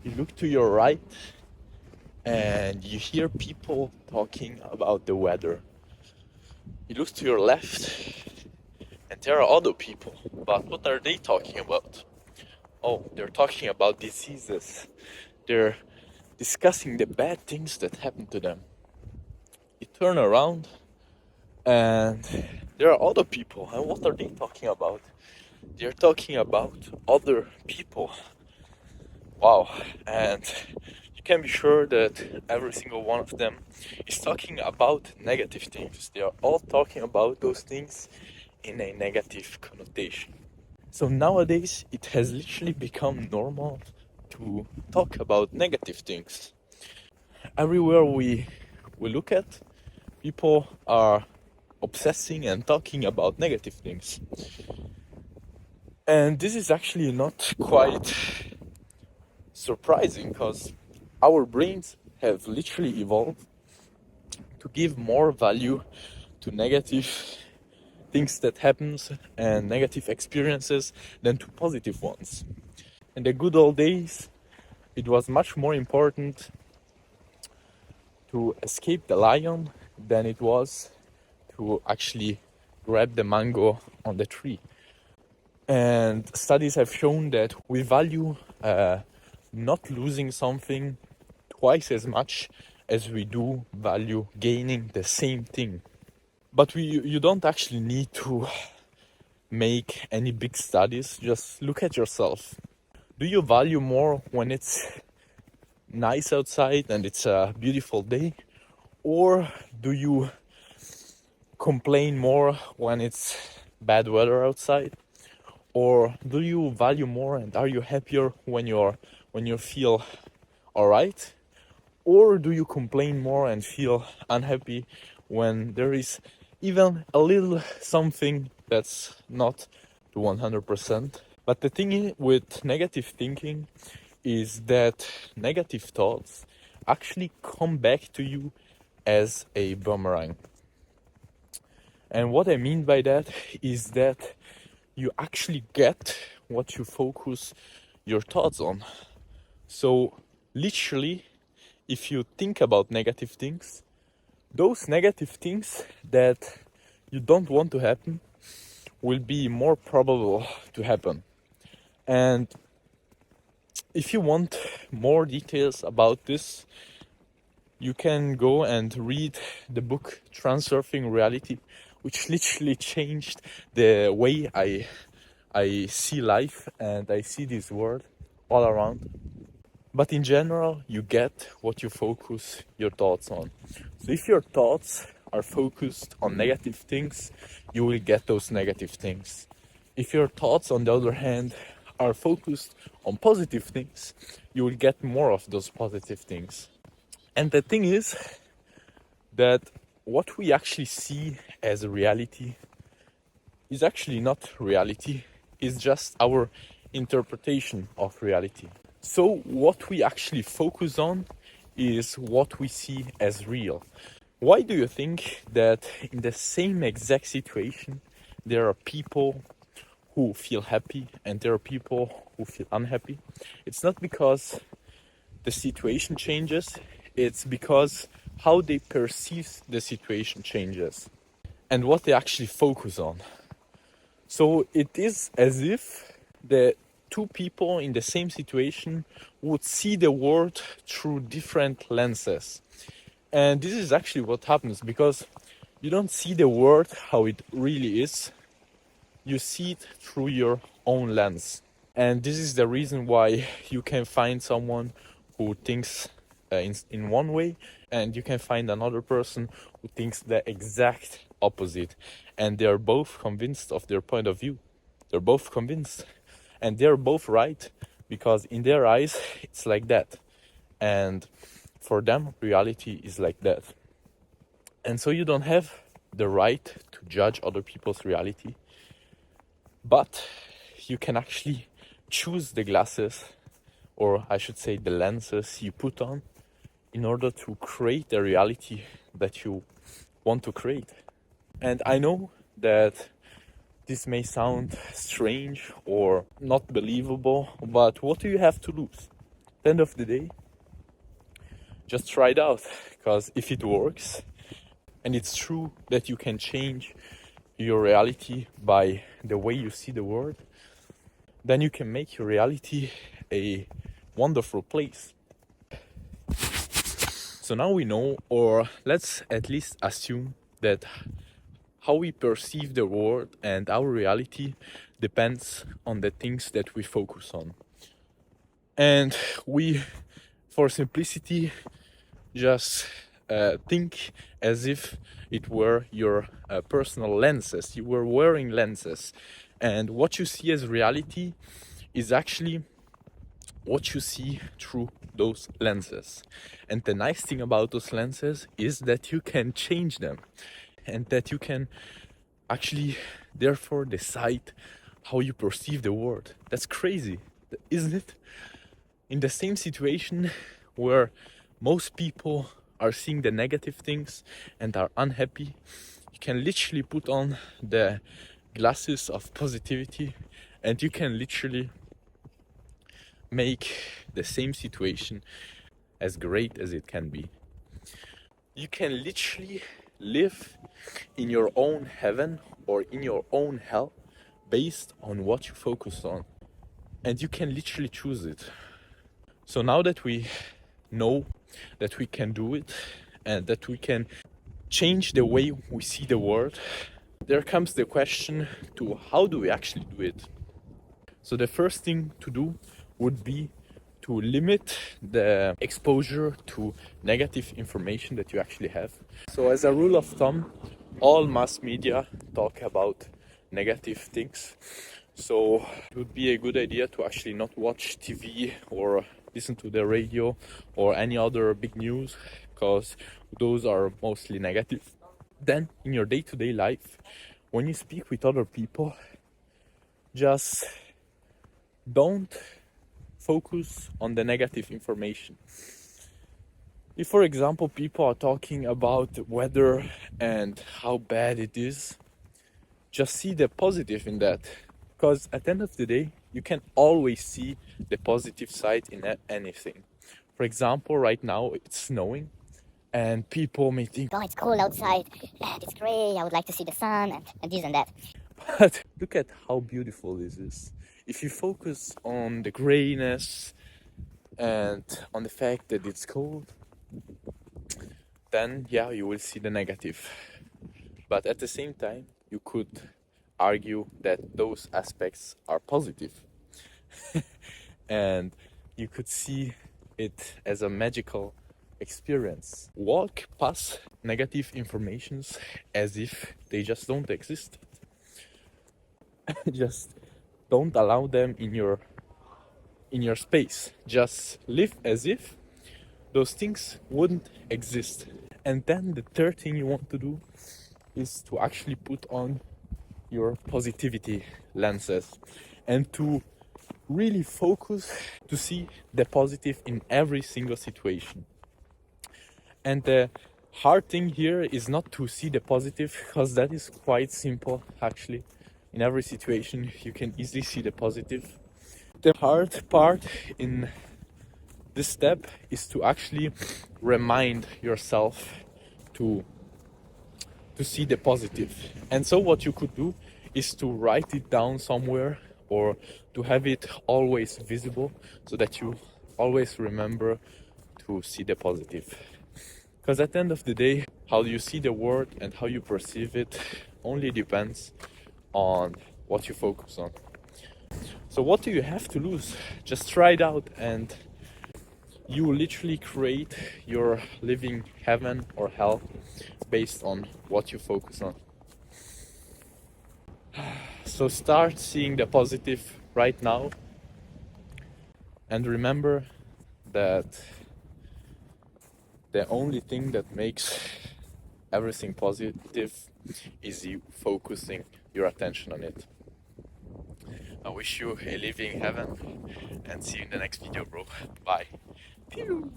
You look to your right and you hear people talking about the weather. You look to your left and there are other people, but what are they talking about? Oh, they're talking about diseases. They're discussing the bad things that happen to them. You turn around and there are other people, and what are they talking about? They're talking about other people. Wow. And you can be sure that every single one of them is talking about negative things. They are all talking about those things in a negative connotation. So nowadays it has literally become normal to talk about negative things. Everywhere we look at, people are obsessing and talking about negative things. And this is actually not quite surprising because our brains have literally evolved to give more value to negative things that happens and negative experiences than to positive ones. In the good old days, it was much more important to escape the lion than it was to actually grab the mango on the tree. And studies have shown that we value not losing something twice as much as we do value gaining the same thing. But you don't actually need to make any big studies. Just look at yourself. Do you value more when it's nice outside and it's a beautiful day? Or do you complain more when it's bad weather outside? Or do you value more and are you happier when you feel alright? Or do you complain more and feel unhappy when there is even a little something that's not to 100%? But the thing with negative thinking is that negative thoughts actually come back to you as a boomerang. And what I mean by that is that you actually get what you focus your thoughts on. So, literally, if you think about negative things, those negative things that you don't want to happen will be more probable to happen. And if you want more details about this, you can go and read the book Transurfing Reality, which literally changed the way I see life and I see this world all around. But in general, you get what you focus your thoughts on. So if your thoughts are focused on negative things, you will get those negative things. If your thoughts, on the other hand, are focused on positive things, you will get more of those positive things. And the thing is that what we actually see as a reality is actually not reality, it's just our interpretation of reality. So, what we actually focus on is what we see as real. Why do you think that in the same exact situation there are people who feel happy and there are people who feel unhappy? It's not because the situation changes, it's because how they perceive the situation changes and what they actually focus on. So it is as if the two people in the same situation would see the world through different lenses. And this is actually what happens because you don't see the world how it really is, you see it through your own lens. And this is the reason why you can find someone who thinks in one way, and you can find another person who thinks the exact opposite. And they are both convinced of their point of view. They're both convinced. And they're both right because in their eyes, it's like that. And for them, reality is like that. And so you don't have the right to judge other people's reality, but you can actually choose the glasses, or I should say the lenses you put on in order to create the reality that you want to create. And I know that this may sound strange or not believable, but what do you have to lose? the end of the day, just try it out, because if it works, and it's true that you can change your reality by the way you see the world, then you can make your reality a wonderful place. So now we know, or let's at least assume, that how we perceive the world and our reality depends on the things that we focus on. And we, for simplicity, just think as if it were your personal lenses. You were wearing lenses, and what you see as reality is actually what you see through those lenses. And the nice thing about those lenses is that you can change them, and that you can actually therefore decide how you perceive the world. That's crazy, isn't it? In the same situation where most people are seeing the negative things and are unhappy, you can literally put on the glasses of positivity, and you can literally make the same situation as great as it can be. You can literally live in your own heaven or in your own hell based on what you focus on, and you can literally choose it. So now that we know that we can do it and that we can change the way we see the world, there comes the question to how do we actually do it? So the first thing to do would be to limit the exposure to negative information that you actually have. So as a rule of thumb, all mass media talk about negative things. So it would be a good idea to actually not watch TV or listen to the radio or any other big news, because those are mostly negative. Then in your day-to-day life, when you speak with other people, just don't focus on the negative information. If, for example, people are talking about the weather and how bad it is, just see the positive in that. Because at the end of the day, you can always see the positive side in anything. For example, right now it's snowing, and people may think, oh, it's cold outside, and it's gray, I would like to see the sun, and this and that. but look at how beautiful this is. If you focus on the grayness and on the fact that it's cold, then yeah, you will see the negative. But at the same time, you could argue that those aspects are positive. And you could see it as a magical experience. Walk past negative informations as if they just don't exist. Just don't allow them in your space. Just live as if those things wouldn't exist. And then the third thing you want to do is to actually put on your positivity lenses and to really focus to see the positive in every single situation. And the hard thing here is not to see the positive, because that is quite simple actually. In every situation you can easily see the positive. The hard part in this step is to actually remind yourself to see the positive. And so what you could do is to write it down somewhere, or to have it always visible, so that you always remember to see the positive. Because at the end of the day, how you see the world and how you perceive it only depends on what you focus on. So what do you have to lose? Just try it out, and you will literally create your living heaven or hell based on what you focus on. So start seeing the positive right now, and remember that the only thing that makes everything positive is you focusing your attention on it. I wish you a living heaven, and see you in the next video, bro. Bye. Pew.